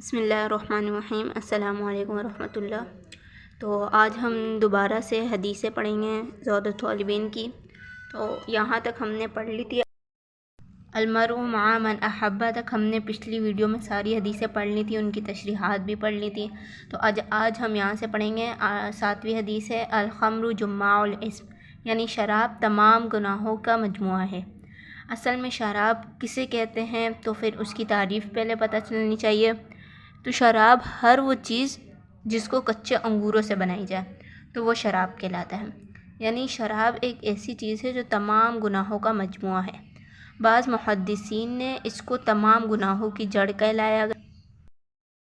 بسم اللہ الرحمن الرحیم۔ السلام علیکم ورحمۃ اللہ۔ تو آج ہم دوبارہ سے حدیثیں پڑھیں گے زہد الطالبین کی۔ تو یہاں تک ہم نے پڑھ لی تھی المرء مع من احب تک، ہم نے پچھلی ویڈیو میں ساری حدیثیں پڑھ لی تھی، ان کی تشریحات بھی پڑھ لی تھی۔ تو آج ہم یہاں سے پڑھیں گے 7ویں حدیث ہے الخمر جماع الاسم، یعنی شراب تمام گناہوں کا مجموعہ ہے۔ اصل میں شراب کسے کہتے ہیں تو پھر اس کی تعریف پہلے پتہ چلنی چاہیے۔ تو شراب ہر وہ چیز جس کو کچے انگوروں سے بنائی جائے تو وہ شراب کہلاتا ہے، یعنی شراب ایک ایسی چیز ہے جو تمام گناہوں کا مجموعہ ہے۔ بعض محدثین نے اس کو تمام گناہوں کی جڑ کہلایا گیا۔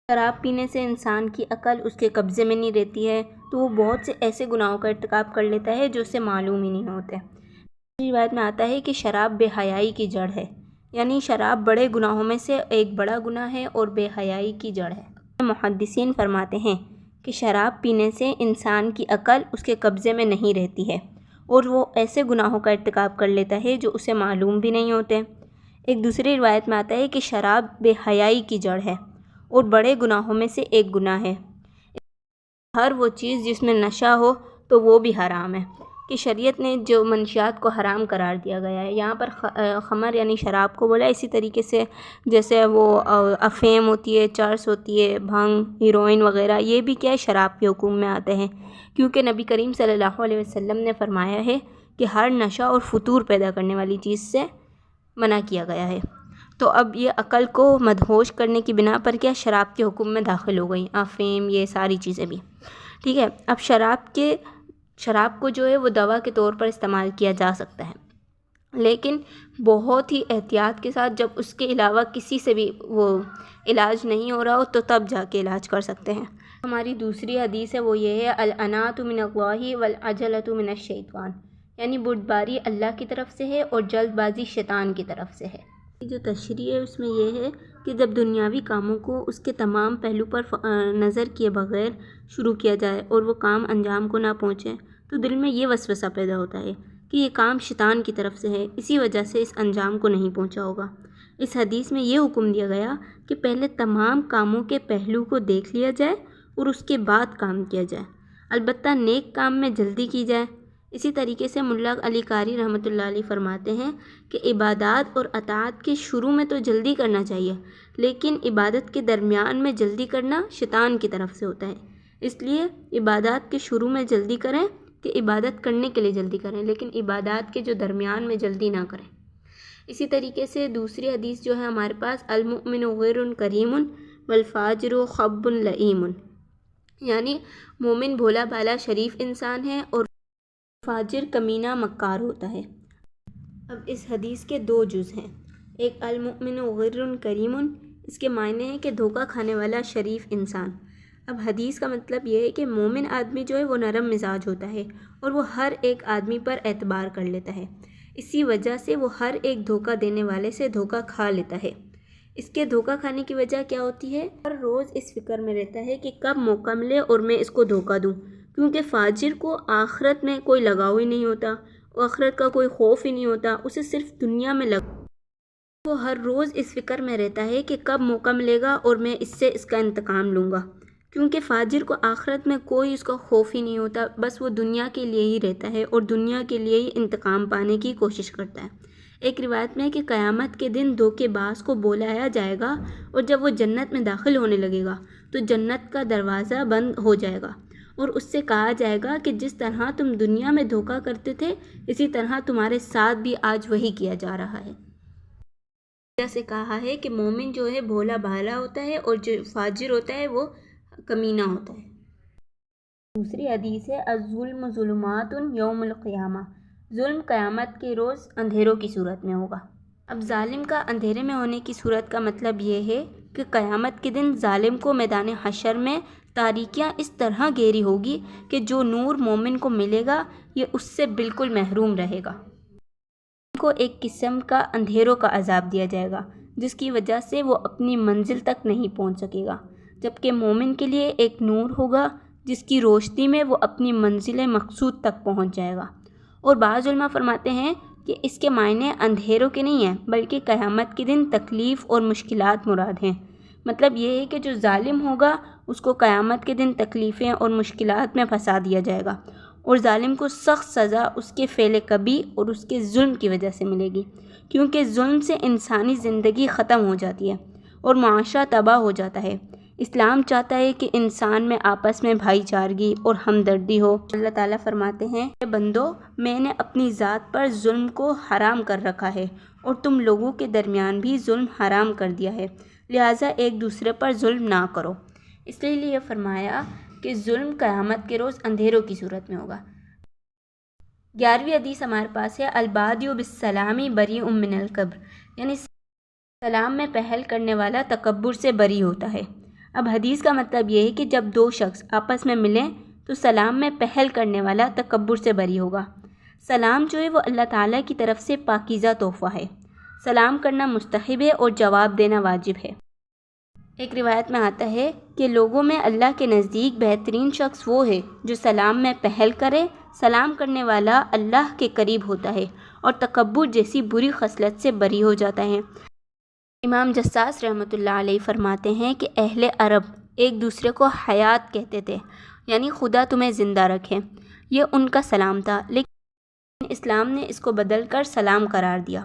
شراب پینے سے انسان کی عقل اس کے قبضے میں نہیں رہتی ہے، تو وہ بہت سے ایسے گناہوں کا ارتکاب کر لیتا ہے جو اسے معلوم ہی نہیں ہوتے۔ روایت میں آتا ہے کہ شراب بے حیائی کی جڑ ہے، یعنی شراب بڑے گناہوں میں سے ایک بڑا گناہ ہے اور بے حیائی کی جڑ ہے۔ محدثین فرماتے ہیں کہ شراب پینے سے انسان کی عقل اس کے قبضے میں نہیں رہتی ہے اور وہ ایسے گناہوں کا ارتکاب کر لیتا ہے جو اسے معلوم بھی نہیں ہوتے۔ ایک دوسری روایت میں آتا ہے کہ شراب بے حیائی کی جڑ ہے اور بڑے گناہوں میں سے ایک گناہ ہے۔ ہر وہ چیز جس میں نشہ ہو تو وہ بھی حرام ہے، کہ شریعت نے جو منشیات کو حرام قرار دیا گیا ہے، یہاں پر خمر یعنی شراب کو بولا، اسی طریقے سے جیسے وہ افیم ہوتی ہے، چرس ہوتی ہے، بھنگ، ہیروئن وغیرہ، یہ بھی کیا ہے شراب کے حکم میں آتے ہیں، کیونکہ نبی کریم صلی اللہ علیہ وسلم نے فرمایا ہے کہ ہر نشہ اور فطور پیدا کرنے والی چیز سے منع کیا گیا ہے۔ تو اب یہ عقل کو مدہوش کرنے کی بنا پر کیا شراب کے حکم میں داخل ہو گئی، افیم، یہ ساری چیزیں بھی، ٹھیک ہے۔ اب شراب کو جو ہے وہ دوا کے طور پر استعمال کیا جا سکتا ہے، لیکن بہت ہی احتیاط کے ساتھ، جب اس کے علاوہ کسی سے بھی وہ علاج نہیں ہو رہا ہو تو تب جا کے علاج کر سکتے ہیں۔ ہماری دوسری حدیث ہے وہ یہ ہے العنات من اللہ والعجلۃ من الشیطان، یعنی بردباری اللہ کی طرف سے ہے اور جلد بازی شیطان کی طرف سے ہے۔ جو تشریح ہے اس میں یہ ہے کہ جب دنیاوی کاموں کو اس کے تمام پہلو پر نظر کیے بغیر شروع کیا جائے اور وہ کام انجام کو نہ پہنچے تو دل میں یہ وسوسہ پیدا ہوتا ہے کہ یہ کام شیطان کی طرف سے ہے، اسی وجہ سے اس انجام کو نہیں پہنچا ہوگا۔ اس حدیث میں یہ حکم دیا گیا کہ پہلے تمام کاموں کے پہلو کو دیکھ لیا جائے اور اس کے بعد کام کیا جائے، البتہ نیک کام میں جلدی کی جائے۔ اسی طریقے سے ملا علی قاری رحمۃ اللہ علیہ فرماتے ہیں کہ عبادات اور اطاعت کے شروع میں تو جلدی کرنا چاہیے، لیکن عبادت کے درمیان میں جلدی کرنا شیطان کی طرف سے ہوتا ہے، اس لیے عبادات کے شروع میں جلدی کریں کہ عبادت کرنے کے لیے جلدی کریں، لیکن عبادات کے جو درمیان میں جلدی نہ کریں۔ اسی طریقے سے دوسری حدیث جو ہے ہمارے پاس المؤمن غر کریم والفاجر خب لئیم، یعنی مومن بھولا بھالا شریف انسان ہے اور فاجر کمینہ مکار ہوتا ہے۔ اب اس حدیث کے دو جز ہیں، ایک المؤمن غر کریم، اس کے معنی ہے کہ دھوکہ کھانے والا شریف انسان۔ اب حدیث کا مطلب یہ ہے کہ مومن آدمی جو ہے وہ نرم مزاج ہوتا ہے اور وہ ہر ایک آدمی پر اعتبار کر لیتا ہے، اسی وجہ سے وہ ہر ایک دھوکہ دینے والے سے دھوکہ کھا لیتا ہے۔ اس کے دھوکہ کھانے کی وجہ کیا ہوتی ہے؟ ہر روز اس فکر میں رہتا ہے کہ کب موقع ملے اور میں اس کو دھوکہ دوں، کیونکہ فاجر کو آخرت میں کوئی لگاؤ ہی نہیں ہوتا، آخرت کا کوئی خوف ہی نہیں ہوتا، اسے صرف دنیا میں وہ ہر روز اس فکر میں رہتا ہے کہ کب موقع ملے گا اور میں اس سے اس کا انتقام لوں گا، کیونکہ فاجر کو آخرت میں کوئی اس کا خوف ہی نہیں ہوتا، بس وہ دنیا کے لیے ہی رہتا ہے اور دنیا کے لیے ہی انتقام پانے کی کوشش کرتا ہے۔ ایک روایت میں ہے کہ قیامت کے دن دھوکے باز کو بلایا جائے گا اور جب وہ جنت میں داخل ہونے لگے گا تو جنت کا دروازہ بند ہو جائے گا اور اس سے کہا جائے گا کہ جس طرح تم دنیا میں دھوکہ کرتے تھے اسی طرح تمہارے ساتھ بھی آج وہی کیا جا رہا ہے۔ جیسے کہا ہے کہ مومن جو ہے بھولا بھالا ہوتا ہے اور جو فاجر ہوتا ہے وہ کمینہ ہوتا ہے۔ دوسری حدیث ہے الظلم ظلمات یوم القیامہ، ظلم قیامت کے روز اندھیروں کی صورت میں ہوگا۔ اب ظالم کا اندھیرے میں ہونے کی صورت کا مطلب یہ ہے کہ قیامت کے دن ظالم کو میدان حشر میں تاریکیاں اس طرح گھیری ہوگی کہ جو نور مومن کو ملے گا یہ اس سے بالکل محروم رہے گا۔ کو ایک قسم کا اندھیروں کا عذاب دیا جائے گا جس کی وجہ سے وہ اپنی منزل تک نہیں پہنچ سکے گا، جبکہ مومن کے لیے ایک نور ہوگا جس کی روشنی میں وہ اپنی منزل مقصود تک پہنچ جائے گا۔ اور بعض علماء فرماتے ہیں کہ اس کے معنی اندھیروں کے نہیں ہیں بلکہ قیامت کے دن تکلیف اور مشکلات مراد ہیں، مطلب یہ ہے کہ جو ظالم ہوگا اس کو قیامت کے دن تکلیفیں اور مشکلات میں پھنسا دیا جائے گا، اور ظالم کو سخت سزا اس کے فعل کبھی اور اس کے ظلم کی وجہ سے ملے گی، کیونکہ ظلم سے انسانی زندگی ختم ہو جاتی ہے اور معاشرہ تباہ ہو جاتا ہے۔ اسلام چاہتا ہے کہ انسان میں آپس میں بھائی چارگی اور ہمدردی ہو۔ اللہ تعالیٰ فرماتے ہیں کہ بندو، میں نے اپنی ذات پر ظلم کو حرام کر رکھا ہے اور تم لوگوں کے درمیان بھی ظلم حرام کر دیا ہے، لہٰذا ایک دوسرے پر ظلم نہ کرو۔ اس لیے یہ فرمایا کہ ظلم قیامت کے روز اندھیروں کی صورت میں ہوگا۔ 11ویں حدیث ہمارے پاس ہے، البادئ بالسلام بریء من الکبر، یعنی سلام میں پہل کرنے والا تکبر سے بری ہوتا ہے۔ اب حدیث کا مطلب یہ ہے کہ جب دو شخص آپس میں ملیں تو سلام میں پہل کرنے والا تکبر سے بری ہوگا۔ سلام جو ہے وہ اللہ تعالیٰ کی طرف سے پاکیزہ تحفہ ہے۔ سلام کرنا مستحب ہے اور جواب دینا واجب ہے۔ ایک روایت میں آتا ہے کہ لوگوں میں اللہ کے نزدیک بہترین شخص وہ ہے جو سلام میں پہل کرے۔ سلام کرنے والا اللہ کے قریب ہوتا ہے اور تکبر جیسی بری خصلت سے بری ہو جاتا ہے۔ امام جساس رحمۃ اللہ علیہ فرماتے ہیں کہ اہل عرب ایک دوسرے کو حیات کہتے تھے، یعنی خدا تمہیں زندہ رکھے، یہ ان کا سلام تھا، لیکن اسلام نے اس کو بدل کر سلام قرار دیا۔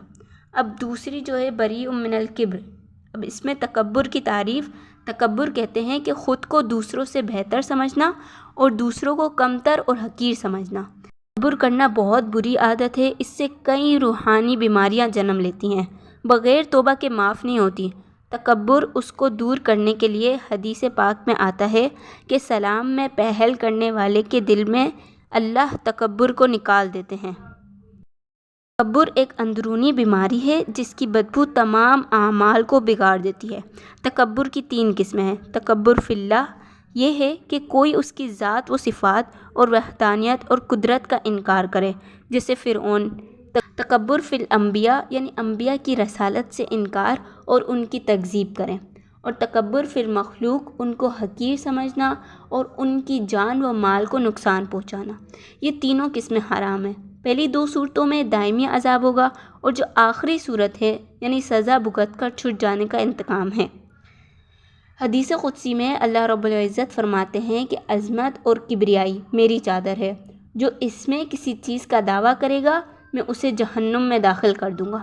اب دوسری جو ہے بریء من الکبر، اب اس میں تکبر کی تعریف، تکبر کہتے ہیں کہ خود کو دوسروں سے بہتر سمجھنا اور دوسروں کو کمتر اور حقیر سمجھنا۔ تکبر کرنا بہت بری عادت ہے، اس سے کئی روحانی بیماریاں جنم لیتی ہیں، بغیر توبہ کے معاف نہیں ہوتی۔ تکبر اس کو دور کرنے کے لیے حدیث پاک میں آتا ہے کہ سلام میں پہل کرنے والے کے دل میں اللہ تکبر کو نکال دیتے ہیں۔ تکبر ایک اندرونی بیماری ہے جس کی بدبو تمام اعمال کو بگاڑ دیتی ہے۔ تکبر کی 3 قسمیں ہیں۔ تکبر فی اللہ، یہ ہے کہ کوئی اس کی ذات و صفات اور وحدانیت اور قدرت کا انکار کرے، جیسے فرعون۔ تکبر فی الانبیاء، یعنی انبیاء کی رسالت سے انکار اور ان کی تکذیب کریں۔ اور تکبر فی المخلوق، ان کو حقیر سمجھنا اور ان کی جان و مال کو نقصان پہنچانا۔ یہ تینوں قسمیں حرام ہیں۔ پہلی 2 صورتوں میں دائمی عذاب ہوگا، اور جو آخری صورت ہے یعنی سزا بھگت کر چھٹ جانے کا انتقام ہے۔ حدیث قدسی میں اللہ رب العزت فرماتے ہیں کہ عظمت اور کبریائی میری چادر ہے، جو اس میں کسی چیز کا دعویٰ کرے گا میں اسے جہنم میں داخل کر دوں گا۔